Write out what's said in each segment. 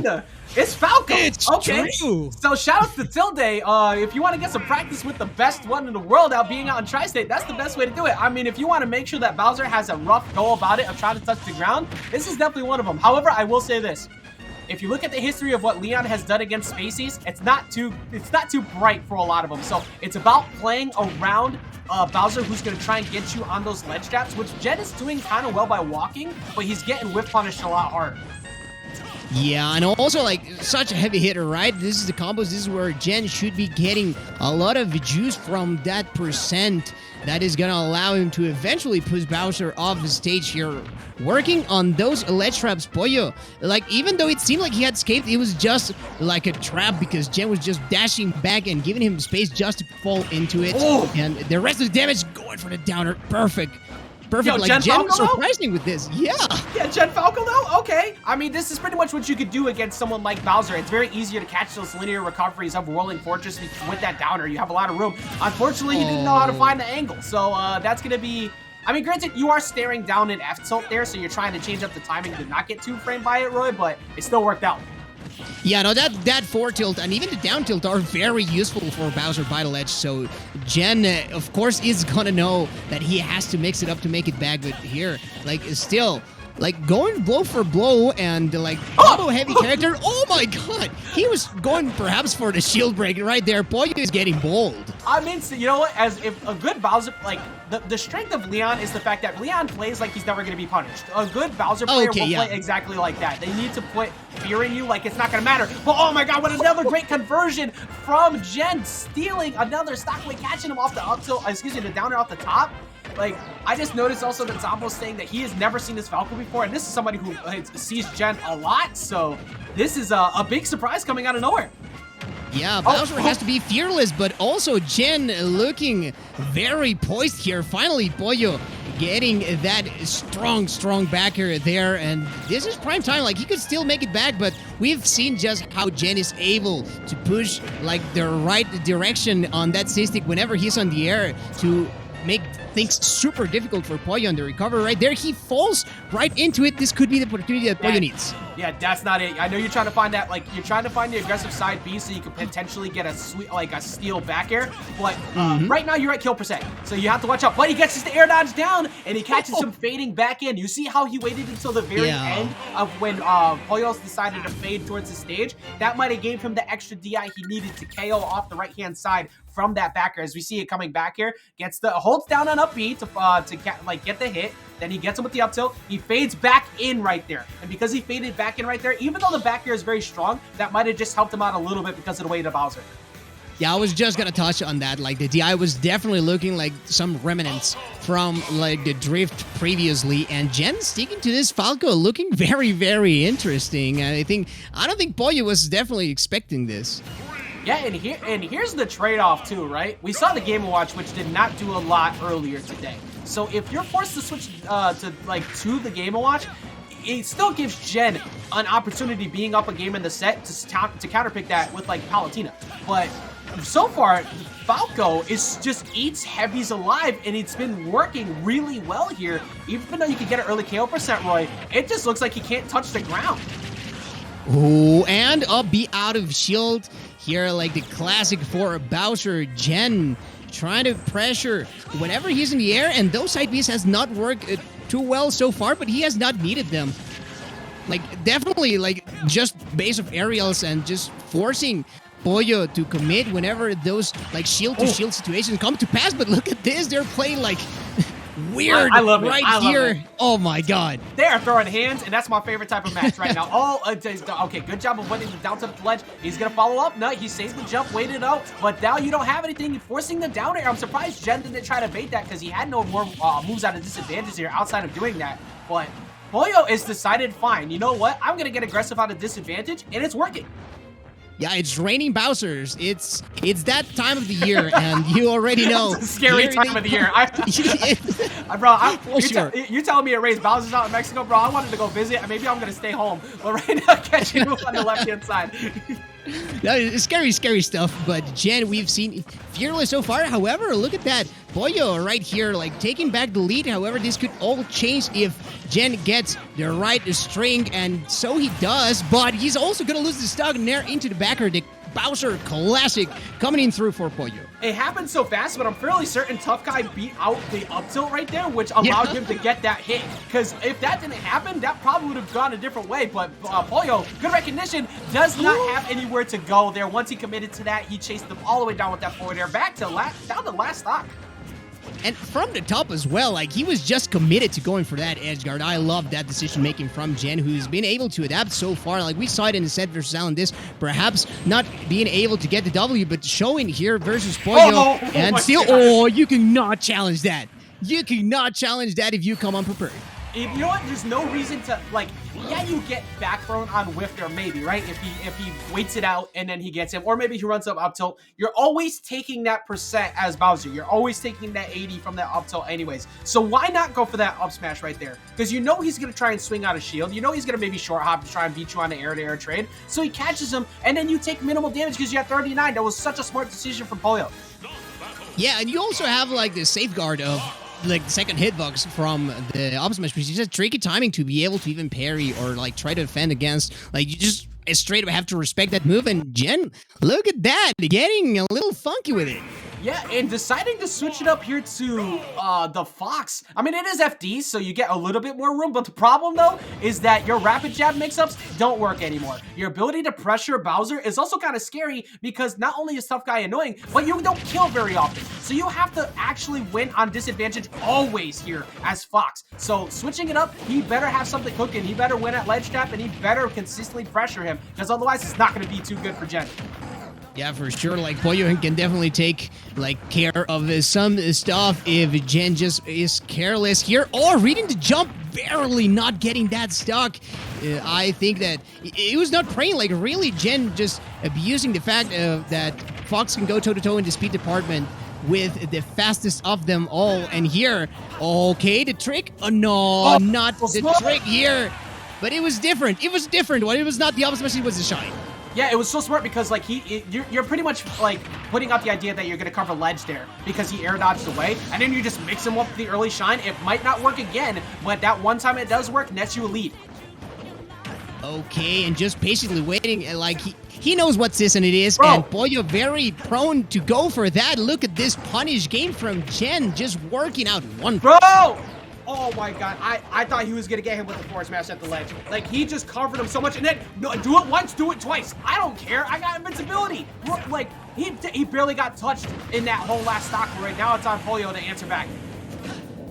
true. It's Falco. It's true. So shout out to Tilde. If you want to get some practice with the best one in the world out being out in Tri-State, that's the best way to do it. I mean, if you want to make sure that Bowser has a rough go about it of trying to touch the ground, this is definitely one of them. However, I will say this. If you look at the history of what Leon has done against Spaceys, it's not too bright for a lot of them. So it's about playing around Bowser, who's going to try and get you on those ledge traps, which Jen is doing kind of well by walking, but he's getting whiff punished a lot harder. Yeah, and also, like, such a heavy hitter, right? This is the combos. This is where Jen should be getting a lot of juice from that percent that is going to allow him to eventually push Bowser off the stage here. Working on those ledge traps, Pollo, like, even though it seemed like he had escaped, it was just like a trap because Jen was just dashing back and giving him space just to fall into it. Oh. And the rest of the damage going for the downer. Perfect. Yo, Like, Jen was Falco, surprising with this. Yeah, Jen Falco, though? Okay. I mean, this is pretty much what you could do against someone like Bowser. It's very easier to catch those linear recoveries of Whirling Fortress with that downer. You have a lot of room. Unfortunately, he didn't know how to find the angle. So that's going to be... I mean, granted, you are staring down in F tilt there, so you're trying to change up the timing to not get too framed by it, Roy, but it still worked out. Yeah, no, that forward tilt and even the down tilt are very useful for Bowser by the ledge. So Jen, of course, is gonna know that he has to mix it up to make it back. But here, like, still, like, going blow for blow and, like, auto heavy character. Oh my god! He was going perhaps for the shield break right there. Pollo is getting bold. I mean, so, you know what? As if a good Bowser, like, the strength of Leon is the fact that Leon plays like he's never going to be punished. A good Bowser player will play exactly like that. They need to put fear in you like it's not going to matter. But oh my god, what another great conversion from Jen, stealing another stock weight, catching him off the up tilt, the downer off the top. Like, I just noticed also that Zombo's saying that he has never seen this Falco before, and this is somebody who sees Jen a lot, so this is a big surprise coming out of nowhere. Yeah, Bowser has to be fearless, but also Jen looking very poised here. Finally, Pollo getting that strong backer there, and this is prime time. Like, he could still make it back, but we've seen just how Jen is able to push, like, the right direction on that C-stick whenever he's on the air to make things super difficult for Pollo on the recovery right there. He falls right into it. This could be the opportunity that Pollo needs. Yeah, that's not it. I know you're trying to find that, like, you're trying to find the aggressive side B so you can potentially get a sweet, like, a steal back air. But right now you're at kill percent, so you have to watch out. But he gets his air dodge down, and he catches him fading back in. You see how he waited until the very end of when Pollos decided to fade towards the stage? That might have gave him the extra DI he needed to KO off the right-hand side from that backer. As we see it coming back here, holds down on up B to get the hit. Then he gets him with the up tilt. He fades back in right there. And because he faded back in right there, even though the back air is very strong, that might have just helped him out a little bit because of the weight of Bowser. Yeah, I was just going to touch on that. Like, the DI was definitely looking like some remnants from, like, the drift previously. And Jen sticking to this Falco looking very, very interesting. I don't think Pollo was definitely expecting this. Yeah, and here's the trade-off too, right? We saw the Game & Watch, which did not do a lot earlier today. So if you're forced to switch to the Game & Watch, it still gives Jen an opportunity being up a game in the set to counterpick that with, like, Palutena. But so far, Falco just eats heavies alive, and it's been working really well here. Even though you can get an early KO percent, Roy, it just looks like he can't touch the ground. Ooh, and a B out of shield here, like the classic for Bowser. Jen trying to pressure whenever he's in the air, and those side Bs has not worked too well so far, but he has not needed them. Like, definitely, like, just base of aerials and just forcing Pollo to commit whenever those, like, shield-to-shield situations come to pass. But look at this, they're playing, like, weird I love it. right here. Oh my god. They are throwing hands, and that's my favorite type of match right now. Okay, good job of winning the down to the ledge. He's going to follow up. No, he saves the jump, waited out, but now you don't have anything. You're forcing the down air. I'm surprised Jen didn't try to bait that because he had no more moves out of disadvantage here outside of doing that. But Pollo is decided, fine, you know what? I'm going to get aggressive out of disadvantage, and it's working. Yeah, it's raining Bowsers. It's that time of the year, and you already know. It's a scary time of the year. You're telling me it rains Bowsers out in Mexico, bro? I wanted to go visit. Maybe I'm going to stay home. But right now, catching him on the left-hand side. That is scary, scary stuff. But Jen, we've seen fearless so far. However, look at that. Pollo right here, like taking back the lead. However, this could all change if Jen gets the right string, and so he does. But he's also going to lose the stock near into the backer. The Bowser Classic coming in through for Pollo. It happened so fast, but I'm fairly certain Tough Guy beat out the up tilt right there, which allowed him to get that hit. Because if that didn't happen, that probably would have gone a different way. But Pollo, good recognition, does not have anywhere to go there. Once he committed to that, he chased them all the way down with that forward air, back to down to last stock. And from the top as well, like he was just committed to going for that edge guard. I love that decision making from Jen, who's been able to adapt so far. Like we saw it in the set versus Alan this, perhaps not being able to get the W, but showing here versus Pollo. And still, you cannot challenge that. You cannot challenge that if you come unprepared. You know what? There's no reason to, like, yeah, you get back thrown on whiff there, maybe, right? If he waits it out and then he gets him, or maybe he runs up tilt. You're always taking that percent as Bowser. You're always taking that 80 from that up tilt anyways. So why not go for that up smash right there? Because you know he's going to try and swing out a shield. You know he's going to maybe short hop to try and beat you on the air-to-air trade. So he catches him, and then you take minimal damage because you have 39. That was such a smart decision from Pollo. Yeah, and you also have, like, the safeguard of like second hitbox from the up smash, because you just tricky timing to be able to even parry or like try to defend against. Like you just straight up have to respect that move. And Jen, look at that, getting a little funky with it. Yeah, and deciding to switch it up here to the Fox. I mean, it is FD, so you get a little bit more room, but the problem, though, is that your rapid jab mix-ups don't work anymore. Your ability to pressure Bowser is also kind of scary because not only is Tough Guy annoying, but you don't kill very often. So you have to actually win on disadvantage always here as Fox. So switching it up, he better have something cooking. He better win at ledge trap, and he better consistently pressure him, because otherwise it's not going to be too good for Jen. Yeah, for sure. Like, Pollo can definitely take, like, care of some stuff if Jen just is careless here. Or reading the jump, barely not getting that stuck. I think that it was not praying. Like, really, Jen just abusing the fact that Fox can go toe-to-toe in the speed department with the fastest of them all. And here, okay, the trick? Oh, no, not the trick here. But it was different. It was different. When it was not the up smash, it was the shine. Yeah, it was so smart because, like, you're pretty much, like, putting out the idea that you're going to cover ledge there because he air dodged away, and then you just mix him up with the early shine. It might not work again, but that one time it does work, nets you a lead. Okay, and just patiently waiting, like, he knows what season it is, Bro. and Pollo very prone to go for that. Look at this punish game from Jen, just working out one. Bro! Oh my god, I thought he was gonna get him with the forward smash at the ledge. Like, he just covered him so much, and then, no, do it once, do it twice. I don't care, I got invincibility. Like, he barely got touched in that whole last stock right now. It's on Pollo to answer back.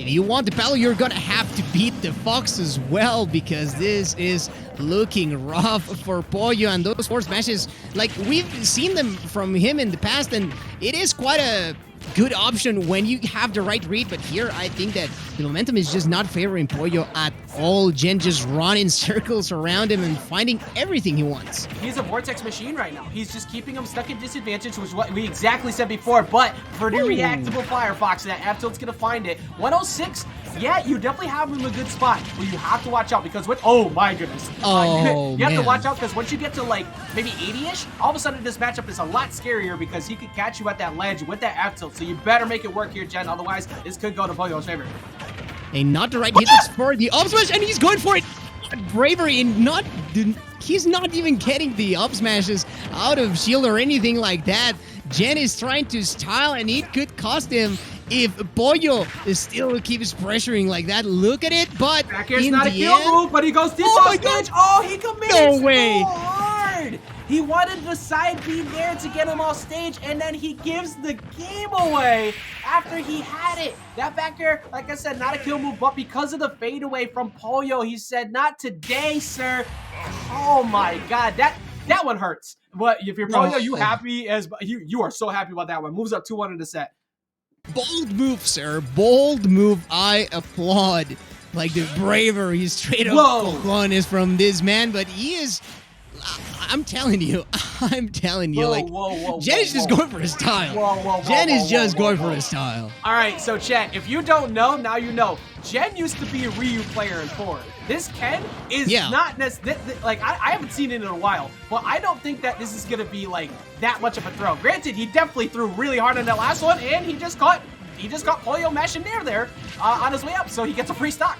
If you want the battle, you're gonna have to beat the Fox as well, because this is looking rough for Pollo, and those forward smashes, like, we've seen them from him in the past, and it is quite a good option when you have the right read, but here I think that the momentum is just not favoring Pollo at all. Jen just running circles around him and finding everything he wants. He's a vortex machine right now. He's just keeping him stuck at disadvantage, which is what we exactly said before, but pretty reactable Firefox, that F tilt's gonna find it. 106, yeah, you definitely have him in a good spot, but you have to watch out because oh my goodness. You have to watch out because once you get to like maybe 80-ish, all of a sudden this matchup is a lot scarier because he could catch you at that ledge with that F tilt. So you better make it work here, Jen. Otherwise, this could go to Pollo's favor. And not the right hit for the up smash, and he's going for it. Bravery and he's not even getting the up smashes out of shield or anything like that. Jen is trying to style, and it could cost him if Pollo still keeps pressuring like that. Look at it, but back here's not a kill move, but he goes deep off stage. Oh, he committed so hard. He wanted the side B there to get him off stage, and then he gives the game away after he had it. That back air, like I said, not a kill move, but because of the fadeaway from Pollo, he said, "Not today, sir." Oh my god, that one hurts. But if you're Pollo, you happy as you are so happy about that one. Moves up 2-1 in the set. Bold move, sir. Bold move. I applaud. Like the bravery, straight up one is from this man, but he is I'm telling you, Whoa, like, whoa, Jen is just going for his style. Jen is just going for his style. All right, so chat, if you don't know, now you know. Jen used to be a Ryu player in 4. This Ken is not necessarily, like, I haven't seen it in a while, but I don't think that this is going to be, like, that much of a throw. Granted, he definitely threw really hard on that last one, and he just caught Pollo mashing there on his way up, so he gets a free stock.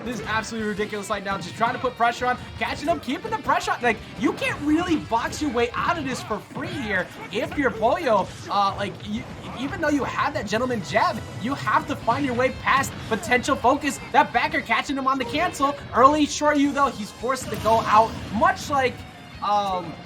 This is absolutely ridiculous right now. Just trying to put pressure on, catching him, keeping the pressure on. Like, you can't really box your way out of this for free here if you're Pollo. Even though you have that gentleman jab, you have to find your way past potential focus. That backer catching him on the cancel. Early short you, though, he's forced to go out, much like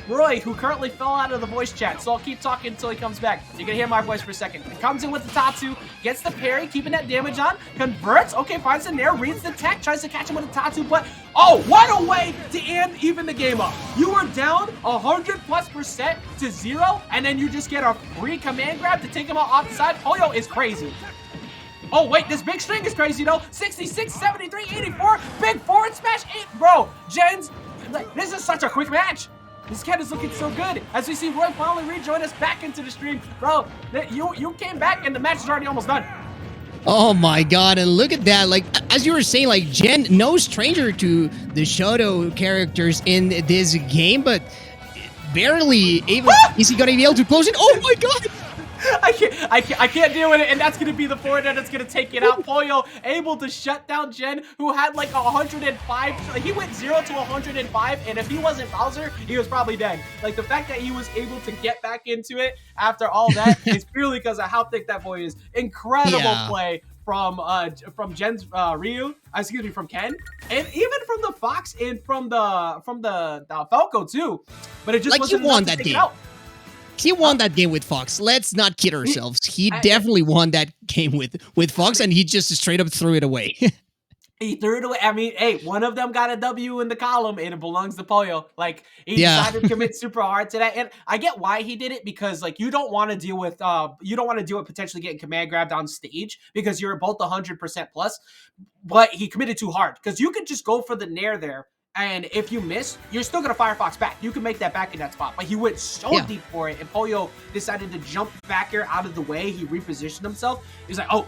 Roy, who currently fell out of the voice chat, so I'll keep talking until he comes back. You're gonna hear my voice for a second. He comes in with the Tatsu, gets the parry, keeping that damage on, converts, okay, finds the nair, reads the tech, tries to catch him with the Tatsu, but oh, what a way to end even the game up. You were down 100+% to 0, and then you just get a free command grab to take him out off the side. Pollo is crazy. Oh, wait, this big string is crazy, though. 66, 73, 84, big forward smash, 8. Bro, Jen's, this is such a quick match. This cat is looking so good. As we see Roy finally rejoin us back into the stream. Bro, you came back and the match is already almost done. Oh my god, and look at that. Like, as you were saying, like, Jen, no stranger to the Shoto characters in this game, but barely able, is he gonna be able to close it? Oh my god! I can't deal with it, and that's gonna be the forward that's gonna take it out. Pollo able to shut down Jen, who had like 105. He went 0 to 105, and if he wasn't Bowser, he was probably dead. Like, the fact that he was able to get back into it after all that is purely because of how thick that boy is. Incredible play from Jen's Ryu, excuse me, from Ken, and even from the Fox and from the Falco too. But it just like, wasn't he won enough to that take it game. out. He won that game with Fox. Let's not kid ourselves. He definitely won that game with Fox, and he just straight up threw it away. He threw it away. I mean, hey, one of them got a W in the column, and it belongs to Pollo. Like, he decided to commit super hard to that, and I get why he did it, because like, you don't want to deal with potentially getting command grabbed on stage because you're both 100% plus. But he committed too hard, because you could just go for the nair there. And if you miss, you're still going to Firefox back. You can make that back in that spot. But he went so deep for it. And Pollo decided to jump back here out of the way. He repositioned himself. He's like, oh,